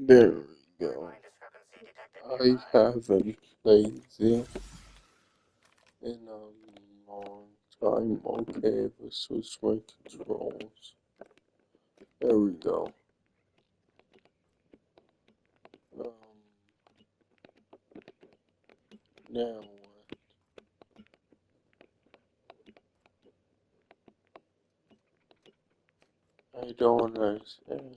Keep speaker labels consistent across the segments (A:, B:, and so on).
A: There we go. I haven't played this in a long time. Okay, let's switch my controls. There we go. Um, now what? I don't understand.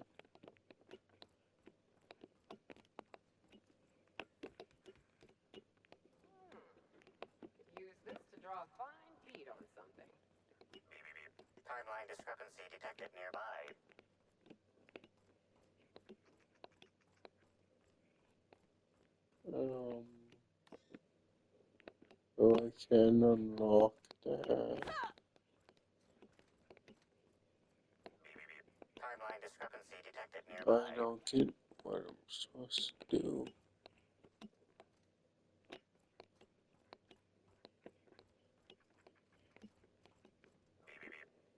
B: Use this to draw a fine bead on something.
C: Timeline discrepancy detected nearby.
A: Um, so I can unlock that.
C: Timeline discrepancy detected
A: I
C: nearby.
A: don't get what I'm supposed to do.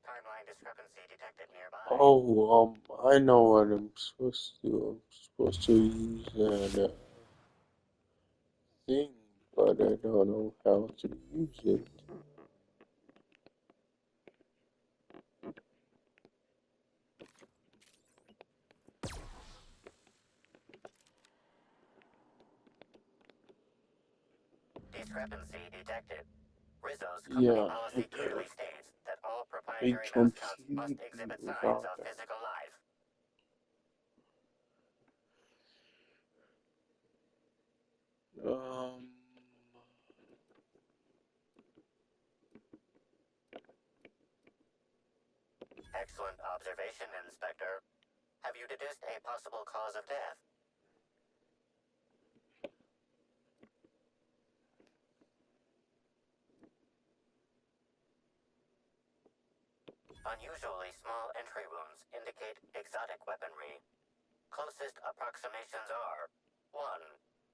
C: Timeline discrepancy detected nearby.
A: Oh, I know what I'm supposed to do. I'm supposed to use that thing, but I don't know how to use it.
C: Discrepancy detected. Rizzo's company
A: Yeah,
C: policy clearly states that all
A: I
C: proprietary mascots must
A: completely
C: exhibit signs
A: forgot
C: of
A: that.
C: physical life.
A: Um,
C: Excellent observation, Inspector. Have you deduced a possible cause of death? Unusually small entry wounds indicate exotic weaponry. Closest approximations are 1.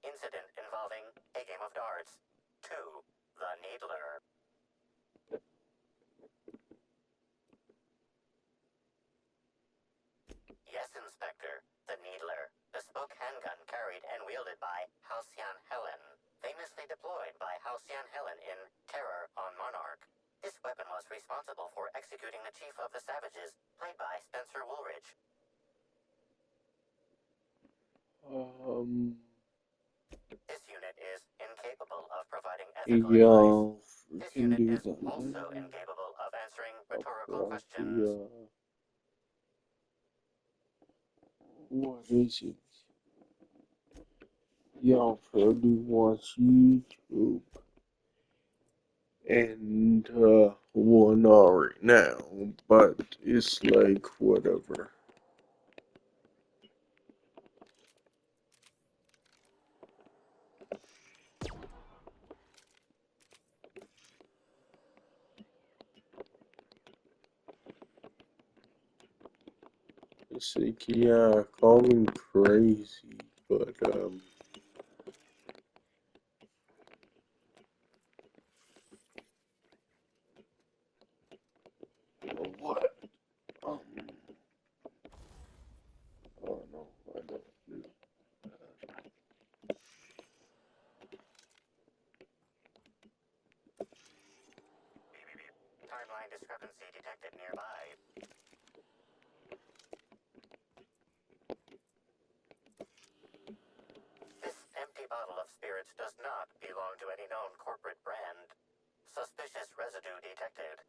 C: Incident involving a game of darts. 2. The Needler. Yes, Inspector. The Needler. Bespoke handgun carried and wielded by Halcyon Helen. Famously deployed by Halcyon Helen in Terror on Monarch. This weapon was responsible for executing the Chief of the Savages, played by Spencer Woolridge.
A: um,
C: This unit is incapable of providing ethical advice.
A: yeah, we
C: This
A: can
C: unit
A: do
C: is
A: that.
C: also incapable of answering rhetorical
A: About
C: questions.
A: what is it? Y'all probably watch YouTube and well, not right now, but it's like whatever. It's like, yeah, call me crazy, but what? Um, oh no, I don't do.
C: Timeline discrepancy detected nearby. This empty bottle of spirits does not belong to any known corporate brand. Suspicious residue detected.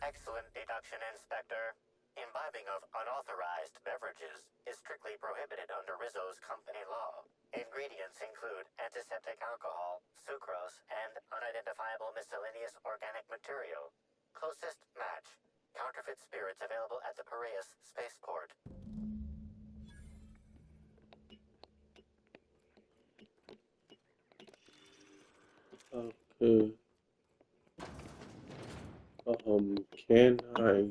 C: Excellent deduction, Inspector. Imbibing of unauthorized beverages is strictly prohibited under Rizzo's company law. Ingredients include antiseptic alcohol, sucrose, and unidentifiable miscellaneous organic material. Closest match. Counterfeit spirits available at the Piraeus spaceport.
A: Okay. Can I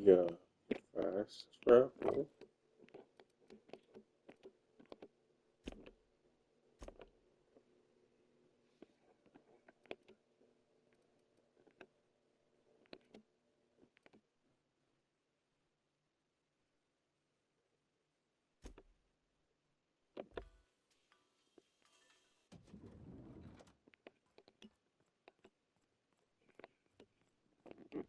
A: fast travel?
B: What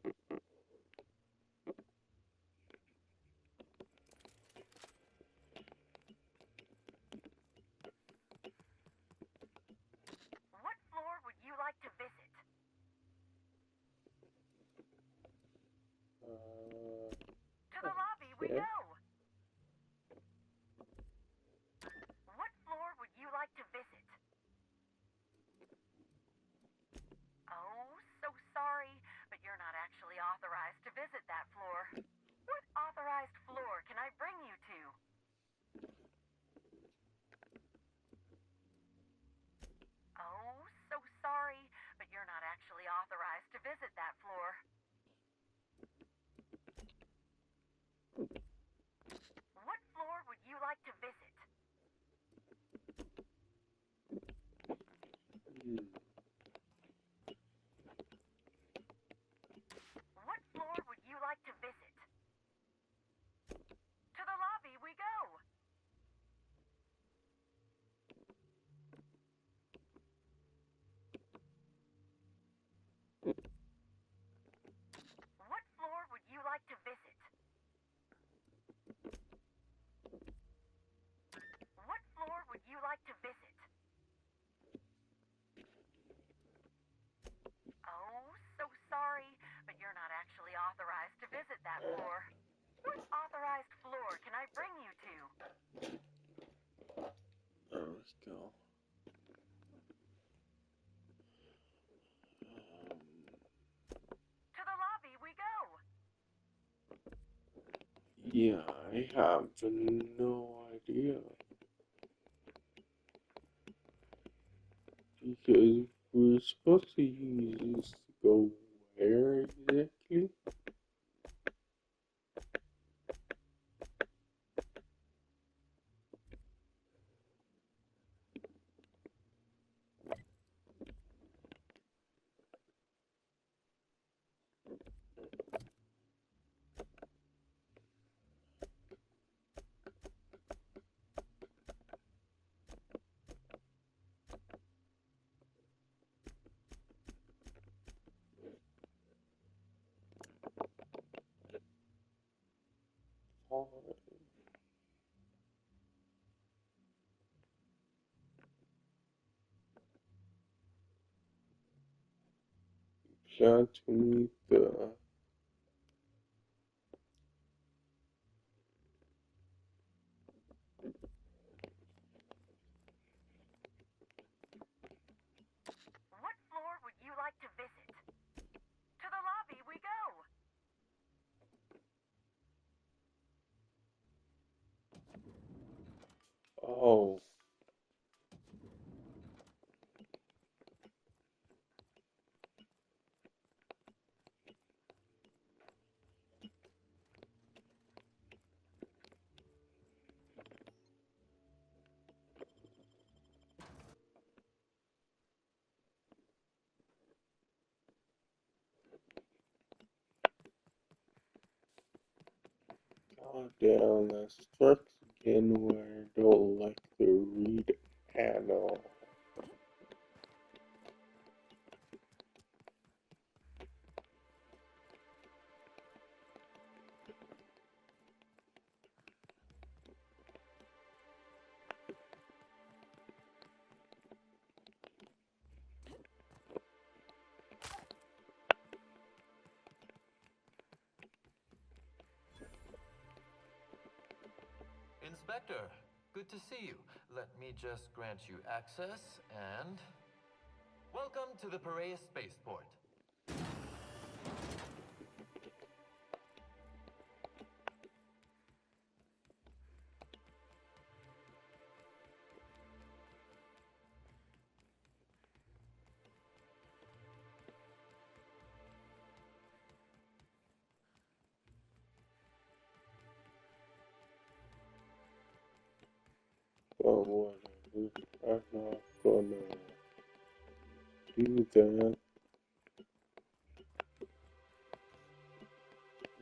B: floor would you like to visit? To the lobby we
A: okay.
B: go. What floor would you like to visit? Oh, so sorry, but you're not actually authorized to visit that floor. What authorized floor can I bring you to? Oh, so sorry, but you're not actually authorized to visit that floor. What floor would you like to visit? What floor would you like to visit? To the lobby we go. What floor would you like to visit? What floor would you like to visit? Oh, so sorry, but you're not actually authorized to visit that floor. What authorized floor can I bring you to?
A: Let's go.
B: To the lobby we go.
A: Yeah, I have no idea. Because we're supposed to use this to go where exactly? Plan to meet the
B: What floor would you like to visit? To the lobby we go.
A: oh, god damn, that starts again where I don't like to read at all.
D: Inspector, good to see you. Let me just grant you access and... Welcome to the Piraeus Spaceport.
A: But whatever, I'm not gonna do that.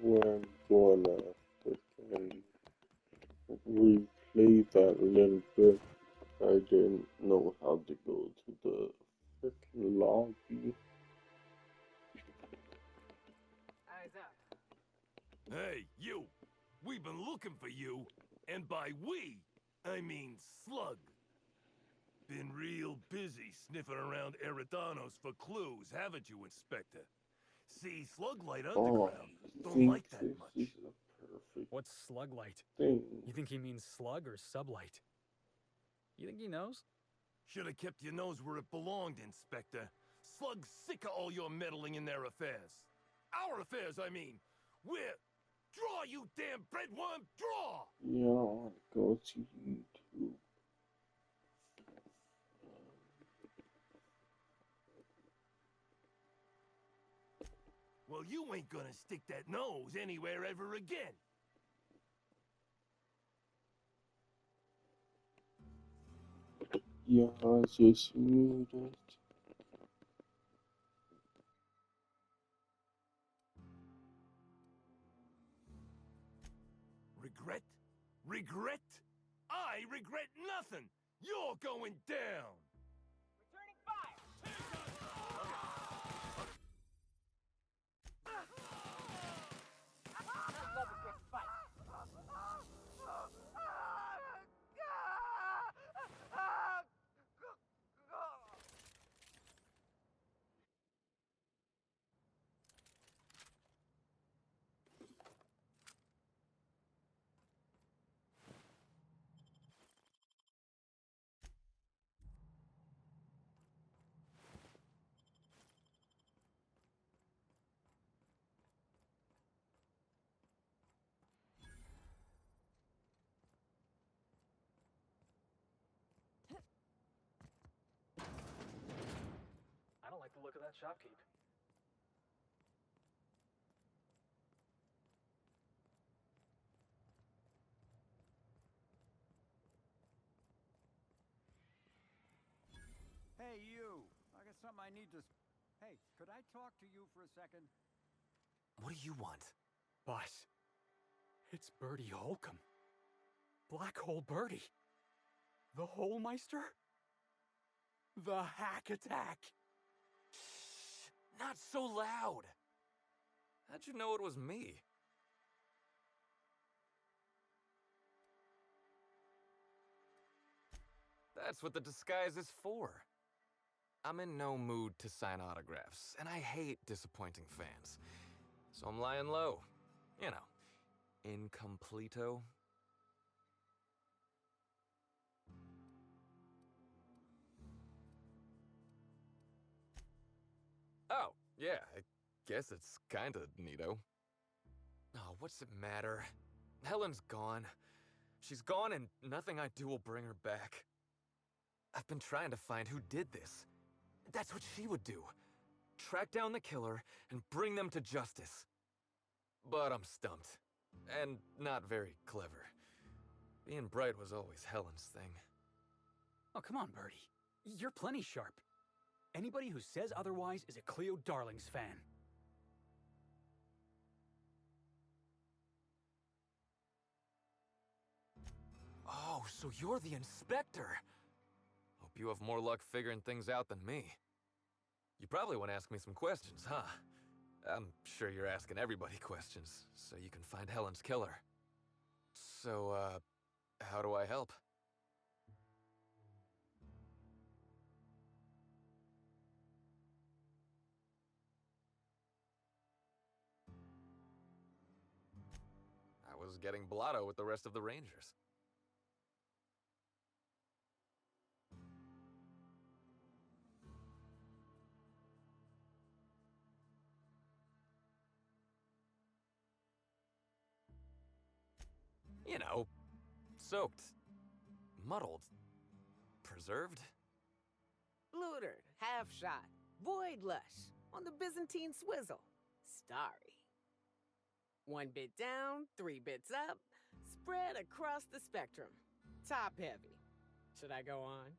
A: We're gonna freaking replay that a little bit. I didn't know how to go to the freaking lobby.
E: Hey, you! We've been looking for you, and by we, I mean Slug. Been real busy sniffing around Eridanos for clues, haven't you, Inspector? See, Sluglight
A: Oh,
E: Underground
A: I
E: don't
A: think
E: like that
A: this
E: much.
A: is a perfect
F: What's sluglight?
A: thing.
F: You think he means slug or sublight? You think he knows?
E: Should have kept your nose where it belonged, Inspector. Slug's sick of all your meddling in their affairs. Our affairs, I mean. We're... Draw, you damn breadworm, draw!
A: Yeah, I want to go to YouTube.
E: Well, you ain't gonna stick that nose anywhere ever again.
A: Yeah, I just muted.
E: Regret? Regret? I regret nothing! You're going down!
B: Returning fire! Love a quick fight.
F: I don't like the look of that shopkeep.
G: Hey, you! I got something I need to... Hey, could I talk to you for a second?
H: What do you want?
F: Boss, it's Birdie Holcomb. Black Hole Birdie. The Holmeister? The Hack Attack.
H: Shh! Not so loud! How'd you know it was me? That's what the disguise is for. I'm in no mood to sign autographs, and I hate disappointing fans. So I'm lying low. You know, incompleto. Oh, yeah, I guess it's kinda neato. Oh, what's it matter? Helen's gone. She's gone and nothing I do will bring her back. I've been trying to find who did this. That's what she would do. Track down the killer and bring them to justice. But I'm stumped. And not very clever. Being bright was always Helen's thing.
F: Oh, come on, Birdie. You're plenty sharp. Anybody who says otherwise is a Cleo Darlings fan.
H: Oh, so you're the inspector! Hope you have more luck figuring things out than me. You probably want to ask me some questions, huh? I'm sure you're asking everybody questions, so you can find Helen's killer. So, how do I help? I was getting blotto with the rest of the Rangers. You know, soaked, muddled, preserved.
I: Blutered, half shot, void lush, on the Byzantine swizzle, starry. 1 bit down, 3 bits up, spread across the spectrum. Top heavy. Should I go on?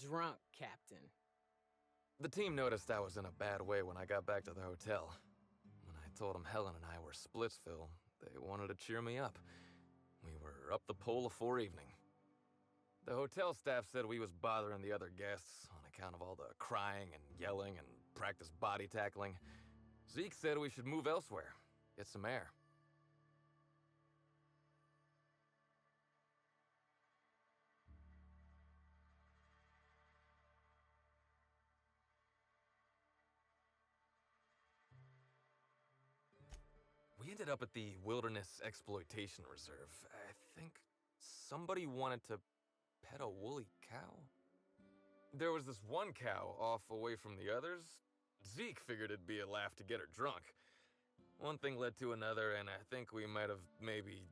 I: Drunk, Captain.
H: The team noticed I was in a bad way when I got back to the hotel. When I told them Helen and I were Splitsville, they wanted to cheer me up. We were up the pole afore evening. The hotel staff said we was bothering the other guests on account of all the crying and yelling and practice body tackling. Zeke said we should move elsewhere, get some air. We ended up at the Wilderness Exploitation Reserve. I think somebody wanted to pet a woolly cow? There was this one cow off away from the others. Zeke figured it'd be a laugh to get her drunk. One thing led to another, and I think we might have maybe,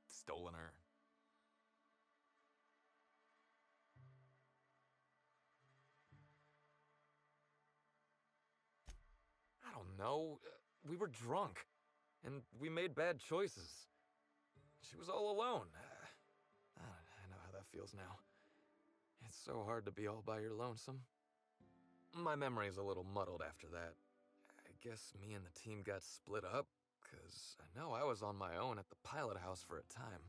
H: stolen her. I don't know. We were drunk, and we made bad choices. She was all alone. I know how that feels now. It's so hard to be all by your lonesome. My memory's a little muddled after that. I guess me and the team got split up, because I know I was on my own at the pilot house for a time.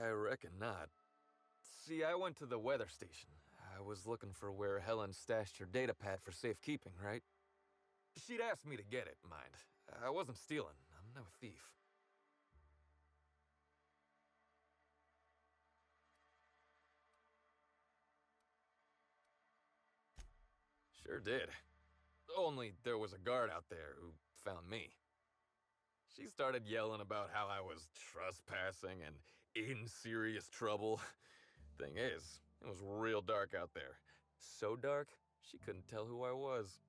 H: I reckon not. See, I went to the weather station. I was looking for where Helen stashed her data pad for safekeeping, right? She'd asked me to get it, mind. I wasn't stealing. I'm no thief. Sure did. Only there was a guard out there who found me. She started yelling about how I was trespassing and in serious trouble. Thing is, it was real dark out there. So dark, she couldn't tell who I was.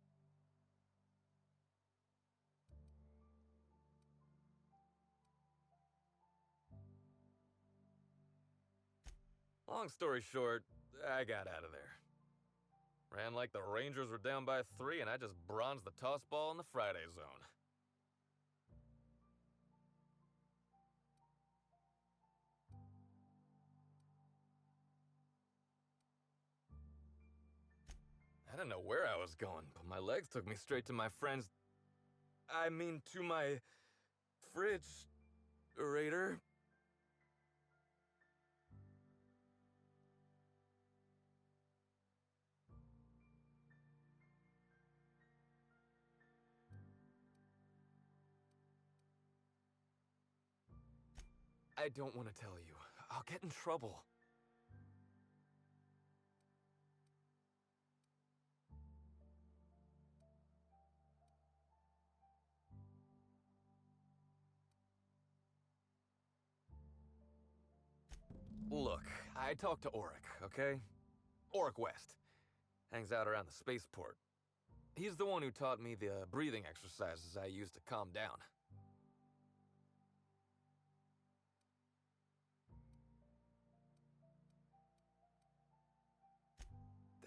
H: Long story short, I got out of there. Ran like the Rangers were down by 3, and I just bronzed the toss ball in the Friday zone. I didn't know where I was going, but my legs took me straight to my friend's... to my... fridge-rator. I don't want to tell you. I'll get in trouble. Look, I talked to Auric, okay? Auric West. Hangs out around the spaceport. He's the one who taught me the breathing exercises I use to calm down.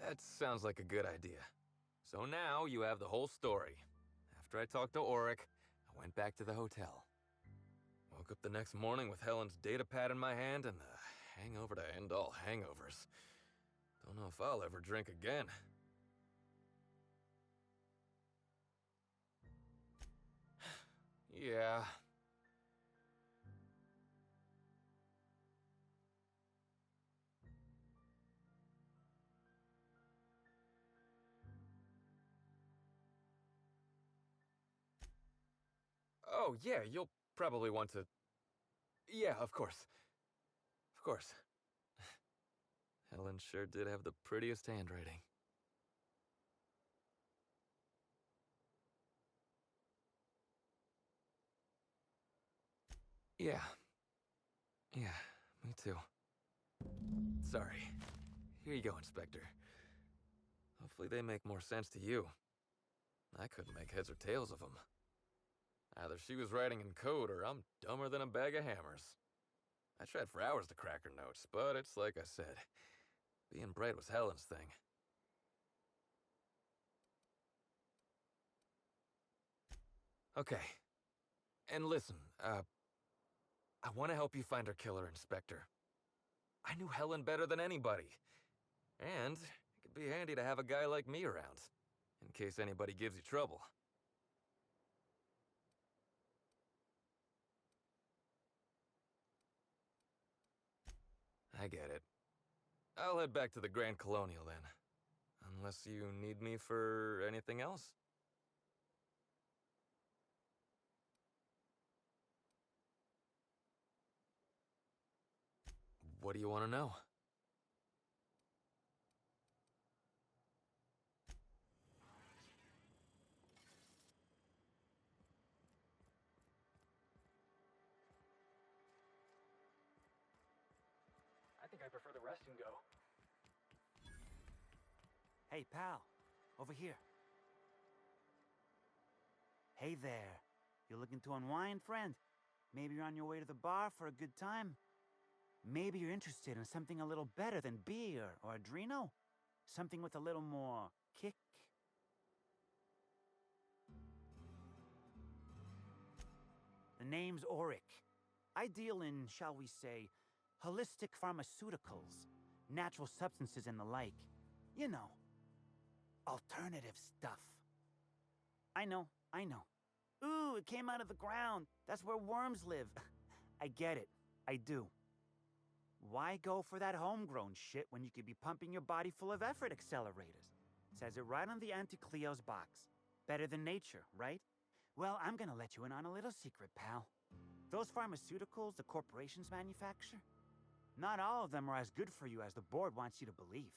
H: That sounds like a good idea. So now you have the whole story. After I talked to Auric, I went back to the hotel. Woke up the next morning with Helen's data pad in my hand and the hangover to end all hangovers. Don't know if I'll ever drink again. Yeah. Oh, yeah, you'll probably want to... Yeah, of course. Of course. Helen sure did have the prettiest handwriting. Yeah. Yeah, me too. Sorry. Here you go, Inspector. Hopefully they make more sense to you. I couldn't make heads or tails of them. Either she was writing in code or I'm dumber than a bag of hammers. I tried for hours to crack her notes, but it's like I said. Being bright was Helen's thing. Okay. And listen, I want to help you find her killer, Inspector. I knew Helen better than anybody. And it could be handy to have a guy like me around, in case anybody gives you trouble. I get it. I'll head back to the Grand Colonial then. Unless you need me for anything else? What do you want to know?
F: I think I prefer the rest and go. Hey, pal. Over here. Hey there. You looking to unwind, friend? Maybe you're on your way to the bar for a good time? Maybe you're interested in something a little better than beer or Adreno? Something with a little more kick? The name's Auric. I deal in, shall we say, holistic pharmaceuticals, natural substances and the like. You know, alternative stuff. I know. Ooh, it came out of the ground. That's where worms live. I get it. I do. Why go for that homegrown shit when you could be pumping your body full of effort accelerators? Says it right on the Auntie Cleo's box. Better than nature, right? Well, I'm gonna let you in on a little secret, pal. Those pharmaceuticals the corporations manufacture, not all of them are as good for you as the board wants you to believe.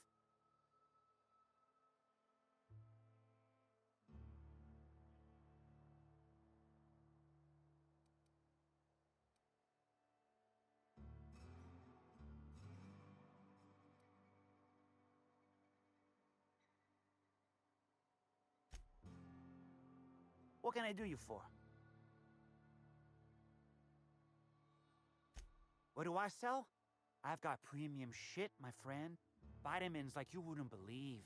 F: What can I do you for? What do I sell? I've got premium shit, my friend. Vitamins like you wouldn't believe.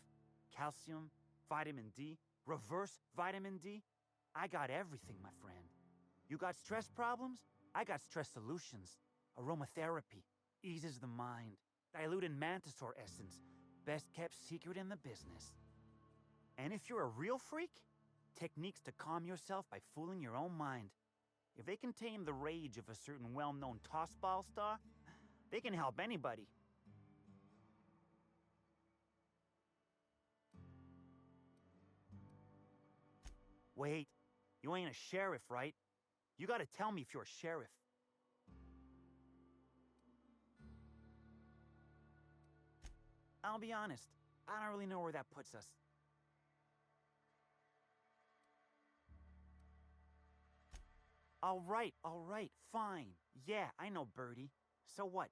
F: Calcium, vitamin D, reverse vitamin D. I got everything, my friend. You got stress problems? I got stress solutions. Aromatherapy eases the mind. Diluted mantisaur essence, best kept secret in the business. And if you're a real freak, techniques to calm yourself by fooling your own mind. If they can tame the rage of a certain well-known tossball star, they can help anybody. Wait, you ain't a sheriff, right? You gotta tell me if you're a sheriff. I'll be honest, I don't really know where that puts us. All right, fine. Yeah, I know, Birdie. So what?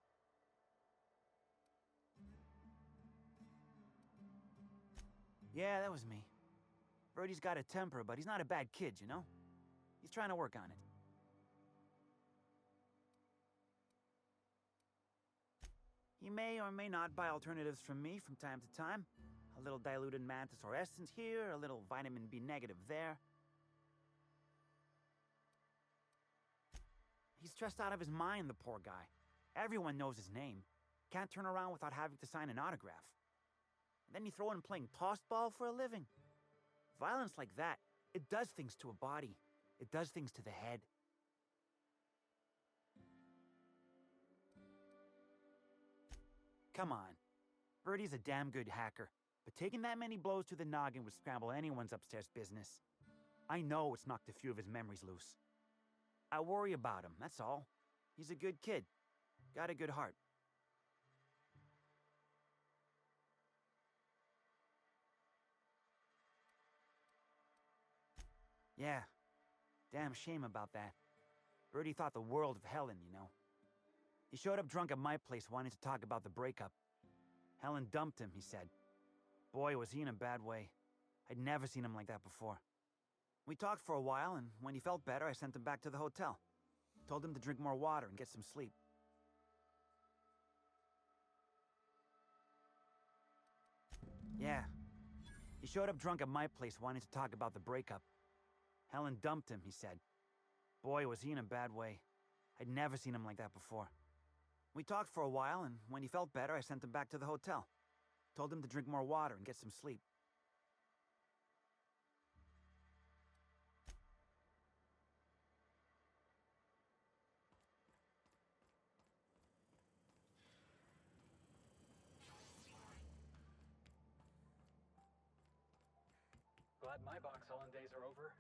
F: Yeah, that was me. Birdie's got a temper, but he's not a bad kid, you know? He's trying to work on it. He may or may not buy alternatives from me from time to time. A little diluted mantisaur essence here, a little vitamin B negative there. He's stressed out of his mind, the poor guy. Everyone knows his name. Can't turn around without having to sign an autograph. And then you throw in playing tossball for a living. Violence like that, it does things to a body. It does things to the head. Come on. Birdie's a damn good hacker, but taking that many blows to the noggin would scramble anyone's upstairs business. I know it's knocked a few of his memories loose. I worry about him, that's all. He's a good kid. Got a good heart. Yeah. Damn shame about that. Birdie thought the world of Helen, you know. He showed up drunk at my place wanting to talk about the breakup. Helen dumped him, he said. Boy, was he in a bad way. I'd never seen him like that before. We talked for a while, and when he felt better, I sent him back to the hotel. Told him to drink more water and get some sleep. Yeah. He showed up drunk at my place wanting to talk about the breakup. Helen dumped him, he said. Boy, was he in a bad way. I'd never seen him like that before. We talked for a while, and when he felt better, I sent him back to the hotel. Told him to drink more water and get some sleep.
G: glad my box hauling days are over.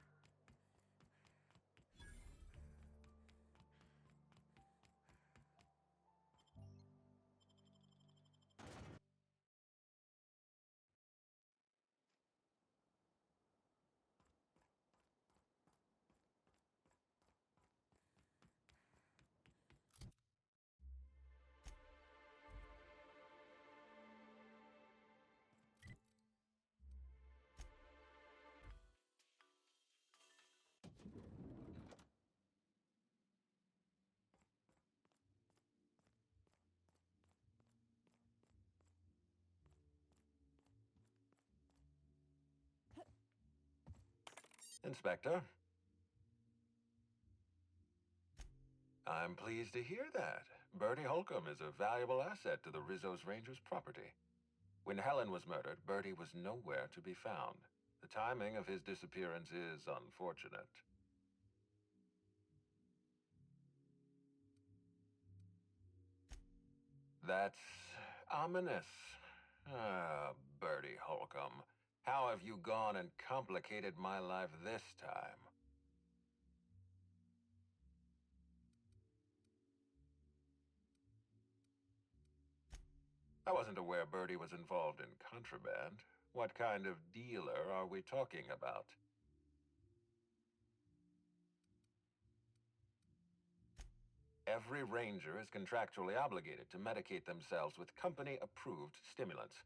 J: Inspector? I'm pleased to hear that. Bertie Holcomb is a valuable asset to the Rizzo's Rangers property. When Helen was murdered, Bertie was nowhere to be found. The timing of his disappearance is unfortunate. That's ominous. Ah, Bertie Holcomb. How have you gone and complicated my life this time? I wasn't aware Bertie was involved in contraband. What kind of dealer are we talking about? Every ranger is contractually obligated to medicate themselves with company-approved stimulants.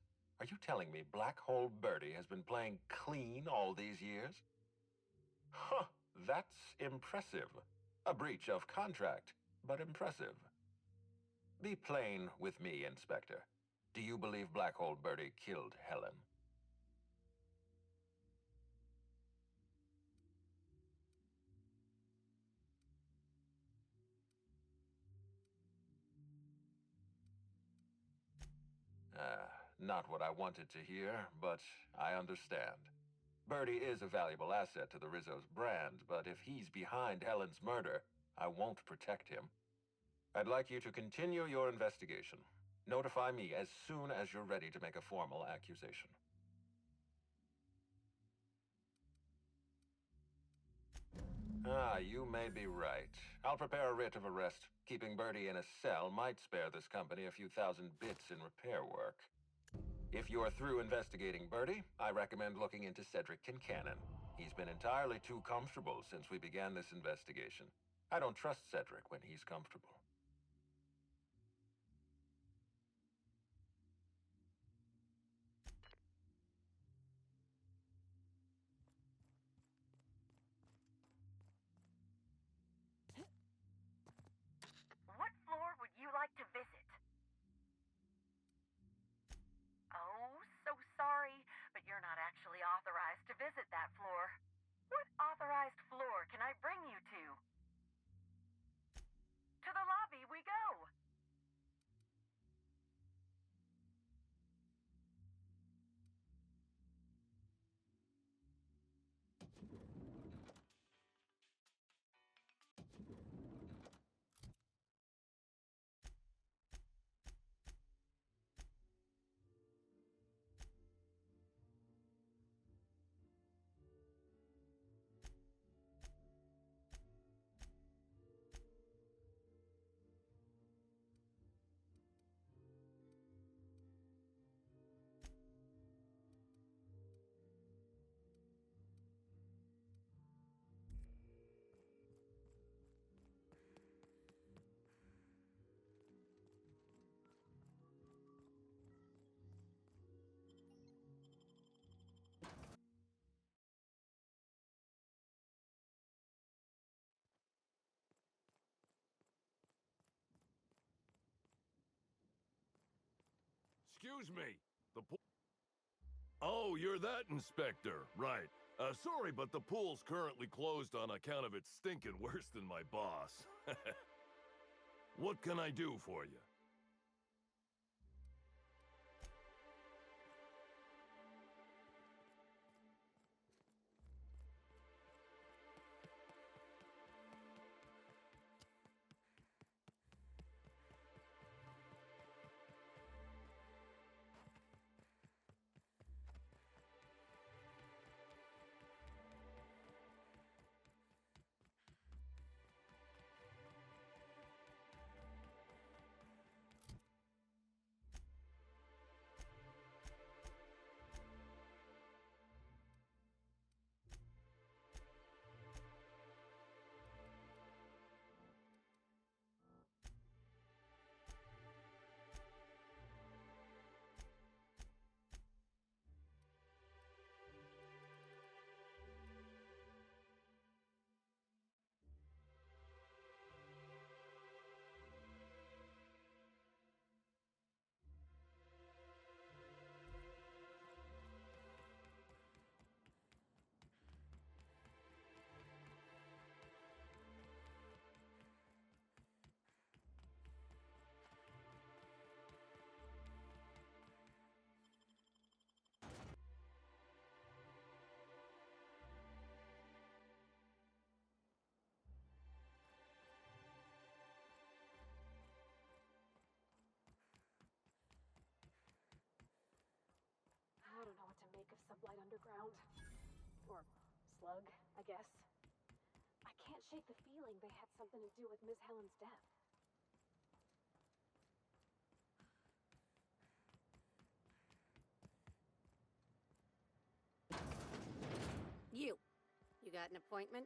J: Are you telling me Black Hole Bertie has been playing clean all these years? Huh, that's impressive. A breach of contract, but impressive. Be plain with me, Inspector. Do you believe Black Hole Bertie killed Helen? Not what I wanted to hear, but I understand. Bertie is a valuable asset to the Rizzo's brand, but if he's behind Helen's murder, I won't protect him. I'd like you to continue your investigation. Notify me as soon as you're ready to make a formal accusation. Ah, you may be right. I'll prepare a writ of arrest. Keeping Bertie in a cell might spare this company a few thousand bits in repair work. If you're through investigating Bertie, I recommend looking into Cedric Kincannon. He's been entirely too comfortable since we began this investigation. I don't trust Cedric when he's comfortable.
B: What floor would you like to visit? Oh, so sorry, but you're not actually authorized to visit that floor. What authorized floor can I bring you to? To the lobby we go!
E: Excuse me. The pool. Oh, you're that inspector. Right. Sorry, but the pool's currently closed on account of it stinking worse than my boss. What can I do for you?
B: inside underground. Or slug, I guess. I can't shake the feeling they had something to do with Miss Helen's death.
I: You got an appointment?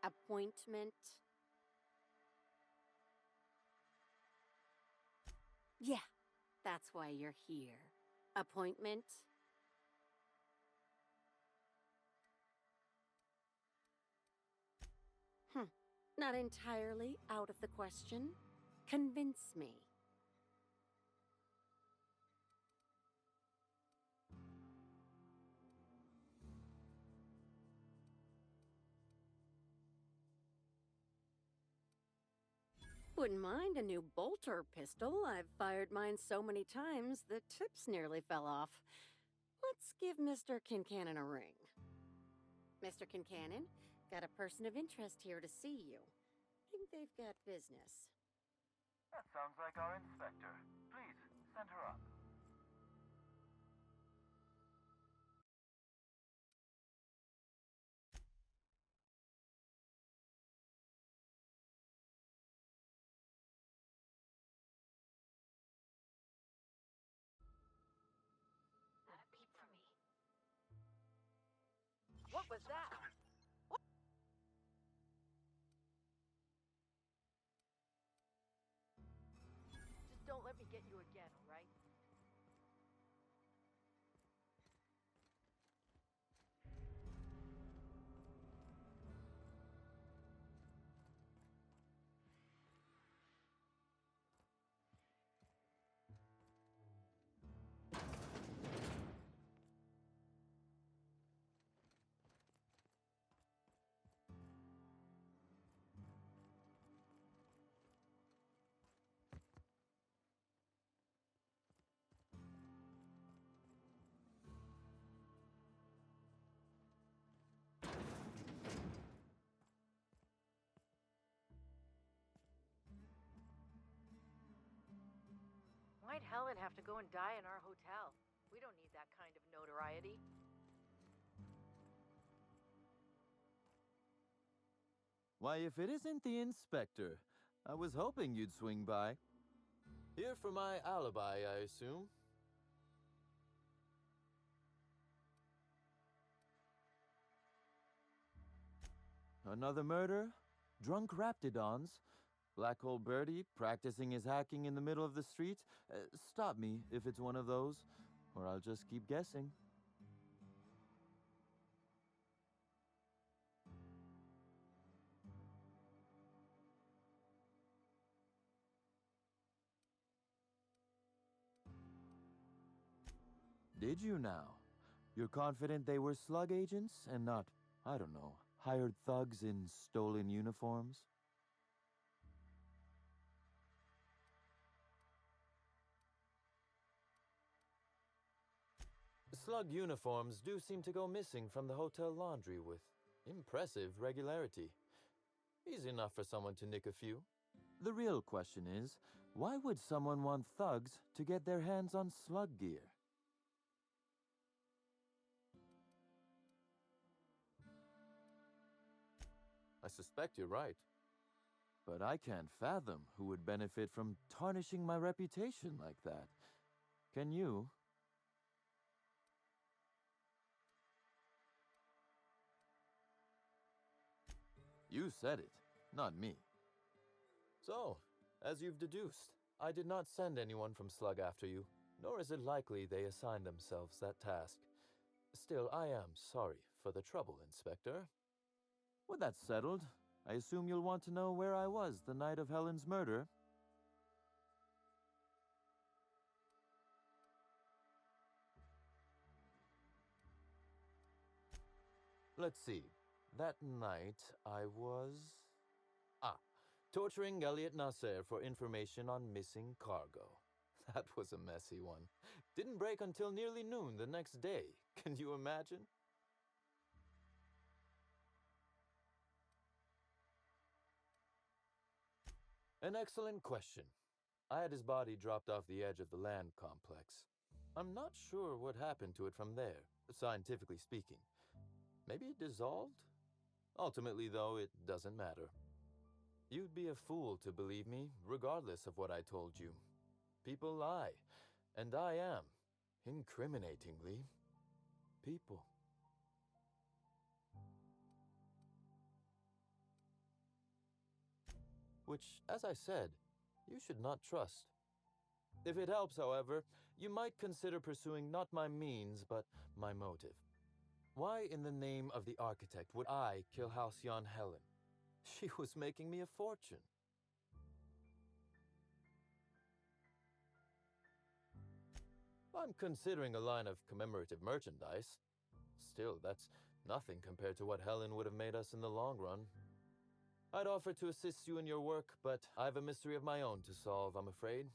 I: Appointment? Yeah, that's why you're here. Appointment? Not entirely out of the question. Convince me. Wouldn't mind a new bolter pistol. I've fired mine so many times, the tips nearly fell off. Let's give Mr. Kincannon a ring. Mr. Kincannon, got a person of interest here to see you. Think they've got business.
D: That sounds like our inspector. Please, send her up.
B: Not a peep for me.
K: What was that? Just don't let me get you again, all right? Why'd Helen have to go and die in our hotel? We don't need that kind of notoriety.
L: Why, if it isn't the inspector, I was hoping you'd swing by.
D: Here for my alibi, I assume.
L: Another murder? Drunk Raptidons? Black Hole Birdie practicing his hacking in the middle of the street? Stop me if it's one of those, or I'll just keep guessing. Did you now? You're confident they were slug agents and not, I don't know, hired thugs in stolen uniforms?
D: Slug uniforms do seem to go missing from the hotel laundry with impressive regularity. Easy enough for someone to nick a few.
L: The real question is, why would someone want thugs to get their hands on slug gear?
D: I suspect you're right.
L: But I can't fathom who would benefit from tarnishing my reputation like that. Can you? You said it, not me.
D: So, as you've deduced, I did not send anyone from Slug after you, nor is it likely they assigned themselves that task. Still, I am sorry for the trouble, Inspector.
L: With that settled, I assume you'll want to know where I was the night of Helen's murder.
D: Let's see. That night, I was... torturing Elliot Nasser for information on missing cargo. That was a messy one. Didn't break until nearly noon the next day. Can you imagine? An excellent question. I had his body dropped off the edge of the land complex. I'm not sure what happened to it from there, scientifically speaking. Maybe it dissolved? Ultimately, though, it doesn't matter. You'd be a fool to believe me, regardless of what I told you. People lie, and I am, incriminatingly, people. Which, as I said, you should not trust. If it helps, however, you might consider pursuing not my means, but my motive. Why in the name of the architect would I kill Halcyon Helen? She was making me a fortune. I'm considering a line of commemorative merchandise. Still, that's nothing compared to what Helen would have made us in the long run. I'd offer to assist you in your work, but I've a mystery of my own to solve, I'm afraid.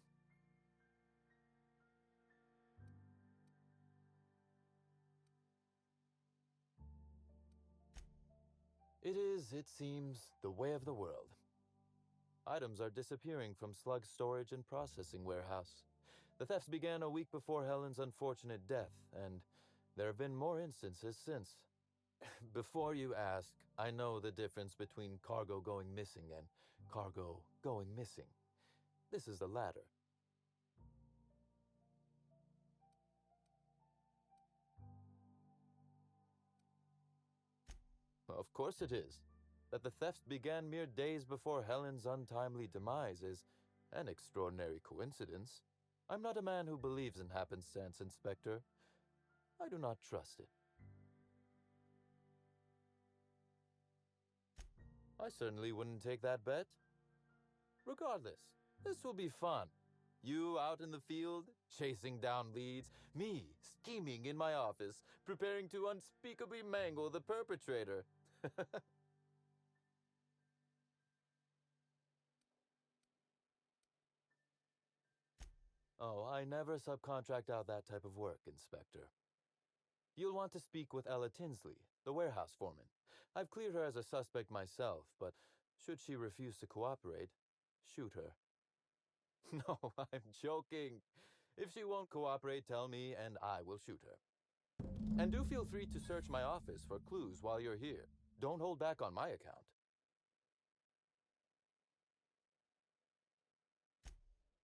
D: It is, it seems, the way of the world. Items are disappearing from Slug's storage and processing warehouse. The thefts began a week before Helen's unfortunate death, and there have been more instances since. Before you ask, I know the difference between cargo going missing and cargo going missing. This is the latter. Of course it is. That the thefts began mere days before Helen's untimely demise is an extraordinary coincidence. I'm not a man who believes in happenstance, Inspector. I do not trust it. I certainly wouldn't take that bet. Regardless, this will be fun. You out in the field, chasing down leads, me scheming in my office, preparing to unspeakably mangle the perpetrator. Oh, I never subcontract out that type of work, Inspector. You'll want to speak with Ella Tinsley, the warehouse foreman. I've cleared her as a suspect myself, but should she refuse to cooperate, shoot her. No, I'm joking. If she won't cooperate, tell me and I will shoot her. And do feel free to search my office for clues while you're here. Don't hold back on my account.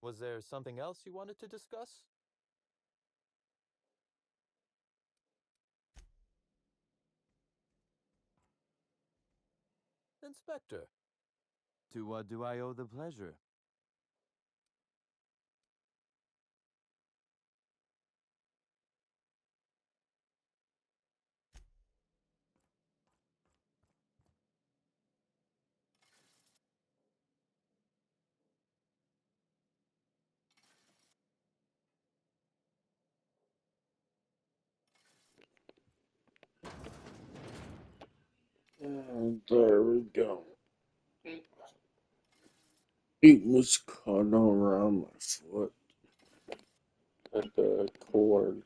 D: Was there something else you wanted to discuss? Inspector.
L: To what do I owe the pleasure?
A: And there we go. It was caught around my foot at the cord.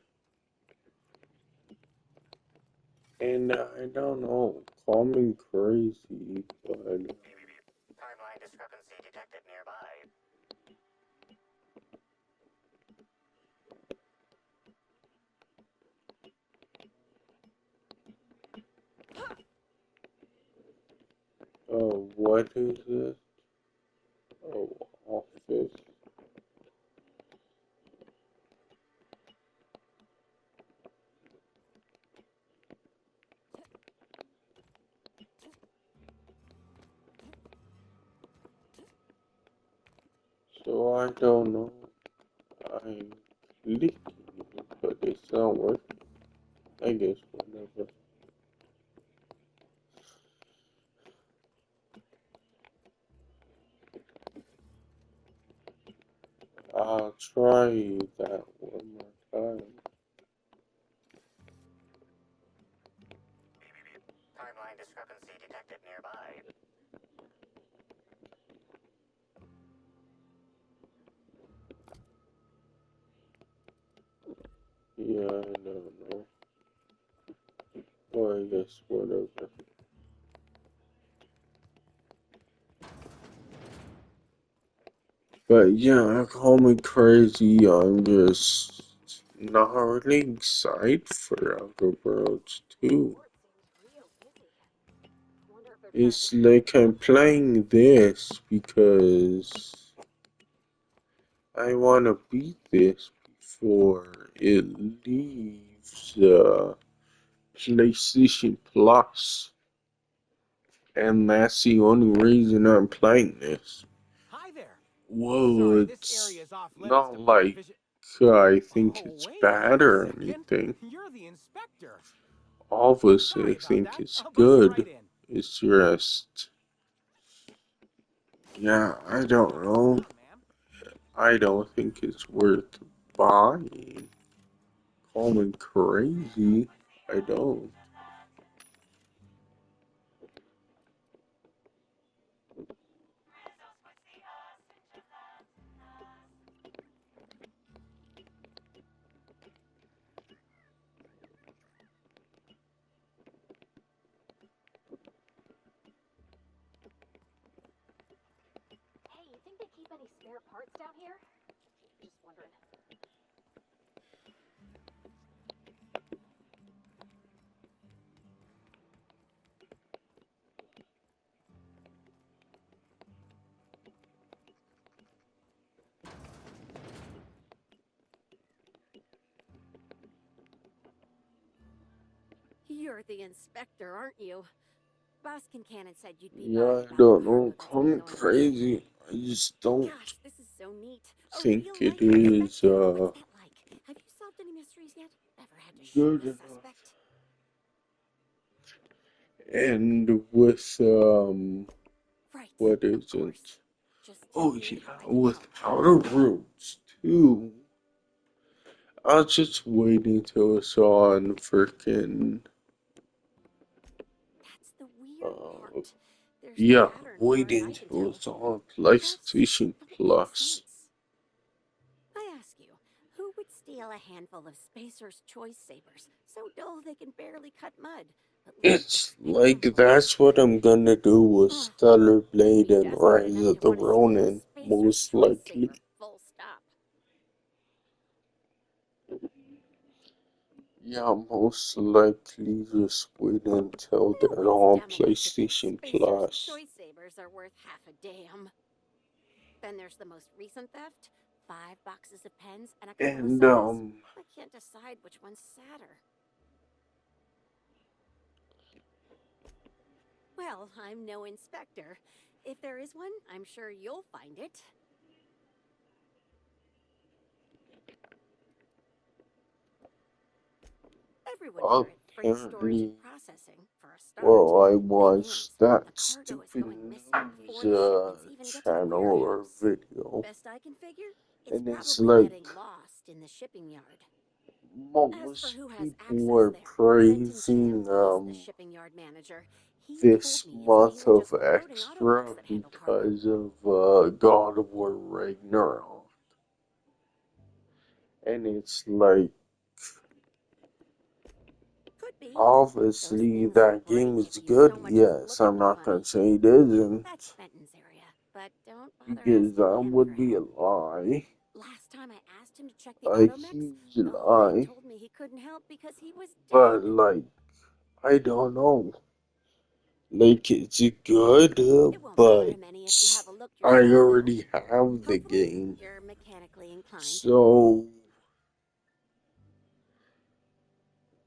A: And I don't know, call me crazy, but
C: Timeline discrepancy detected nearby.
A: oh, what is this? Oh, office. So I don't know. I'm clicking it, but it's not working. I guess whatever. I'll try that one more time.
C: Timeline discrepancy detected nearby.
A: Yeah, I don't know. Well, I guess whatever. But yeah, call me crazy. I'm just not really excited for Outer Worlds 2. It's like I'm playing this because I want to beat this before it leaves PlayStation Plus, and that's the only reason I'm playing this.
F: Hi there.
A: Whoa,
F: Sorry, this
A: it's
F: area is off limits
A: not
F: to public
A: like
F: vision.
A: I think
F: Oh,
A: it's
F: wait
A: bad
F: a
A: or
F: second.
A: anything.
F: You're the inspector.
A: Obviously, I
F: Sorry about
A: think
F: that.
A: it's
F: I'll bust right
A: good.
F: in.
A: It's just, yeah, I don't know.
F: Ma'am.
A: I don't think it's worth buying. Call me crazy. I don't.
K: Hey, you think they keep any spare parts down here? Just wondering.
B: You're the inspector, aren't you? Boss Kincannon said you'd be
A: Yeah,
B: by
A: I
B: about the
A: don't
B: cargo
A: know.
B: that's
A: Call
B: been
A: me
B: going missing.
A: crazy. I just don't
B: Gosh, this is so neat. A
A: think
B: real
A: it
B: life
A: is
B: inspection. What's that like? Have you solved any mysteries yet? Ever had to shoot
A: good
B: a
A: enough.
B: suspect?
A: And with
B: Right,
A: what
B: of course.
A: isn't?
B: Just tell
A: Oh
B: me,
A: yeah,
B: I can
A: with
B: help.
A: Outer Worlds 2. I'll just wait until it's on freaking
B: That's the weird
A: uh
B: part. There's no
A: yeah,
B: pattern, far
A: wait
B: as I can
A: until
B: tell.
A: it's on
B: The thefts
A: PlayStation
B: don't make
A: Plus.
B: sense. I ask you, who would steal a handful of Spacer's Choice Sabers so dull they can barely cut mud, but leave
A: It's like
B: expensive
A: that's
B: ones?
A: what I'm gonna do with
B: Ugh,
A: Stellar
B: who'd
A: Blade
B: be
A: and
B: desperate
A: Rise
B: enough
A: of
B: to
A: the
B: want to steal a
A: Ronin,
B: Spacer's
A: most
B: Choice
A: likely.
B: Saber, full stop?
A: Yeah, most likely just wait until
B: No
A: they're
B: one's
A: on
B: dumb enough to think
A: PlayStation
B: Spacer's
A: Plus.
B: Choice Sabers are worth half a damn. Then there's the most recent theft. 5 boxes of pens and a couple of
A: And
B: sodas. I can't decide which one's sadder. Well, I'm no inspector. If there is one, I'm sure you'll find it. Everyone here at Freight Storage
A: apparently,
B: and Processing, for a start,
A: well, I
B: begins.
A: watched that
B: The cargo is
A: stupid
B: going missing before
A: news
B: the shipments even get to the
A: channel or
B: warehouse.
A: video,
B: Best I can figure, it's
A: and it's
B: probably
A: like
B: getting lost in the shipping yard. As for
A: most
B: who has
A: people
B: access
A: were
B: there, Benton
A: praising
B: Chandler is the shipping yard manager. He told
A: this
B: me it's
A: month
B: mainly
A: of
B: just floating
A: extra
B: Autobots that handle cargo.
A: because of God of War Ragnarok, and it's like
B: Could be. Those
A: obviously
B: things
A: that
B: break
A: game
B: if
A: is
B: you
A: good.
B: so much as
A: Yes,
B: look at
A: I'm
B: them
A: not
B: funny.
A: gonna say it isn't,
B: That's Benton's area, but don't bother
A: because
B: asking
A: that
B: him for
A: would be a
B: help.
A: lie,
B: Last time I asked him to check the
A: a
B: automechs,
A: huge
B: the whole guy
A: lie.
B: told me he couldn't help because he was
A: But
B: dead.
A: like, I don't know. Like, it's good,
B: It won't bother
A: but
B: him any if you have a look
A: I
B: yourself, though.
A: already have the
B: Hopefully,
A: game,
B: you're mechanically inclined.
A: so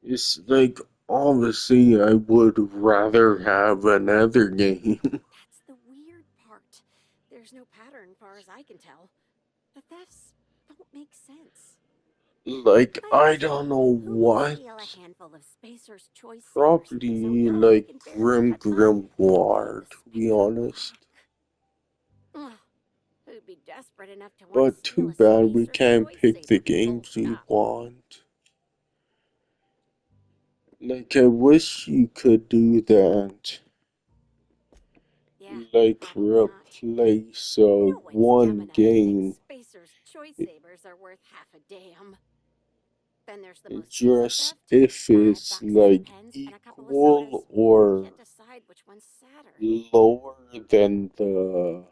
A: it's like obviously I would rather have another game.
B: That's the weird part. There's no pattern, far as I can tell. The thefts don't make sense.
A: Like,
B: I
A: I
B: ask you,
A: don't know
B: who would
A: what.
B: steal a handful of Spacer's Choice Sabers so
A: Probably
B: dull they
A: like
B: can barely
A: Grim
B: cut mud, but leave
A: Grimoire, to be
B: expensive
A: honest.
B: black? Ugh, who'd be desperate enough to want to
A: But
B: steal
A: too
B: a
A: bad we
B: Spacer's
A: can't
B: Choice
A: pick the
B: Saber, full
A: games we
B: stop?
A: want. Like, I wish you could do that.
B: Yeah,
A: Like,
B: probably not.
A: replace
B: No one's dumb
A: one
B: enough to think
A: game
B: Spacer's Choice Sabers are worth half a damn. Then there's the most recent
A: just
B: theft.
A: if
B: 5
A: it's
B: boxes of
A: like
B: pens and a couple of
A: equal
B: sodas. I
A: or
B: can't decide which one's sadder.
A: lower than the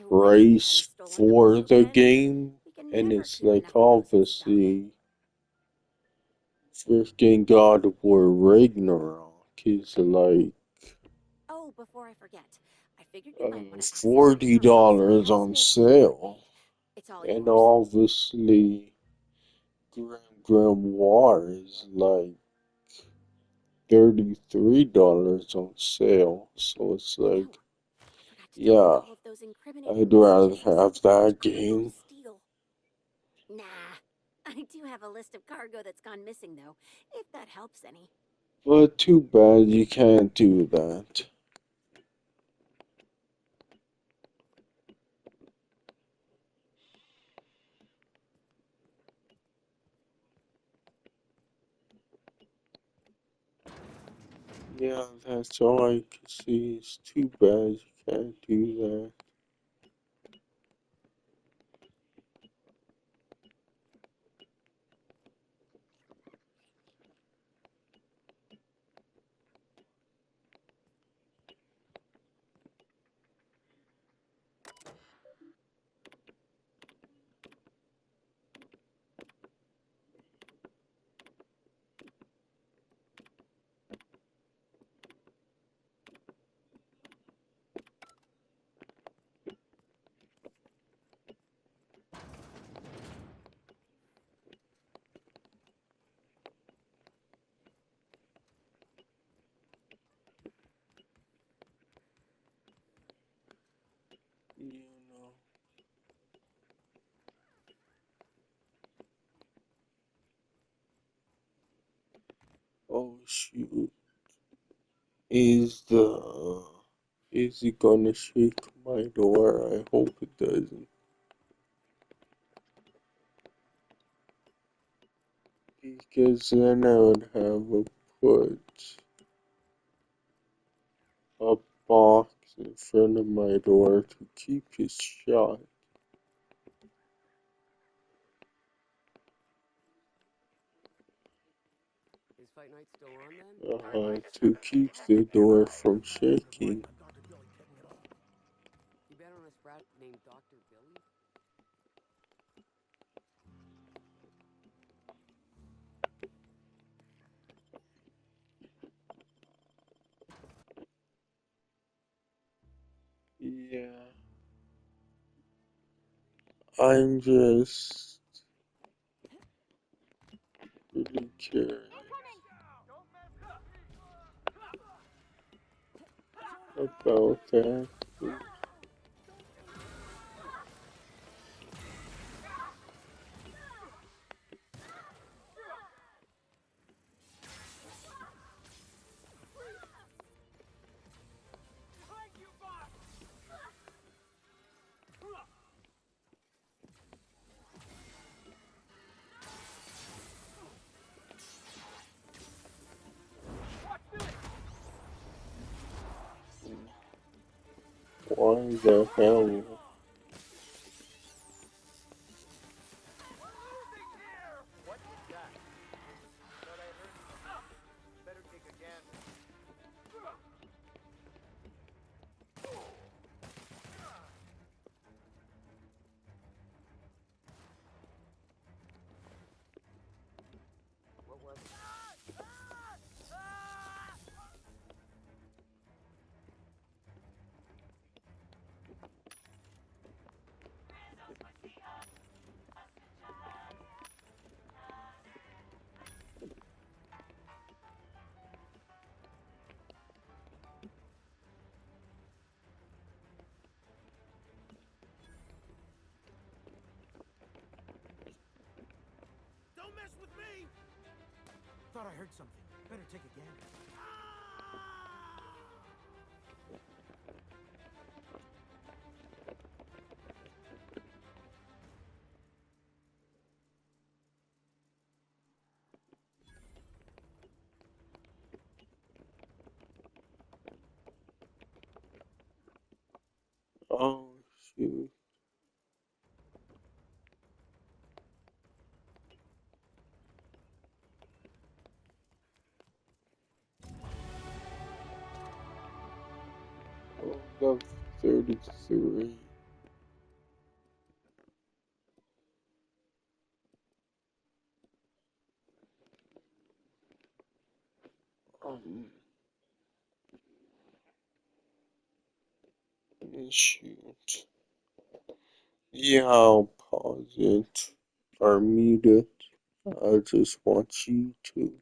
A: price for the game, and it's like obviously freaking God of War Ragnarok is like
B: Oh, before I forget, I figured you might want to ask
A: $40 on sale,
B: It's all
A: and
B: yours.
A: obviously Grimoire is like $33 on sale, so it's like, yeah, I'd rather have that game.
B: Nah. I do have a list of cargo that's gone missing, though, if that helps any.
A: But too bad you can't do that. Yeah, that's all I can see. It's too bad you can't do that. You know. Oh shoot. Is it gonna shake my door? I hope it doesn't. Because then I would have to put a box in front of my door to keep it shut.
I: Is Fight Night still on then?
A: To keep the door from shaking.
I: You bet on a sprat named Dr. Billy?
A: Yeah. I'm just really curious about that. Why the hell?
I: What was it?
G: Don't mess with me! Thought I heard something. Better take a gander.
A: Oh shoot. Oh, got 30 3. Shoot. Yeah, I'll pause it or mute it. I just want you to.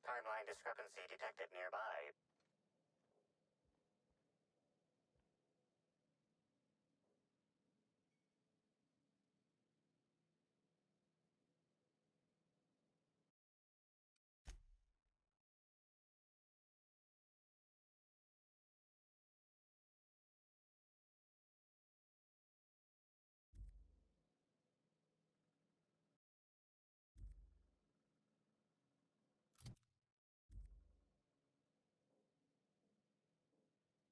C: Timeline discrepancy detected nearby.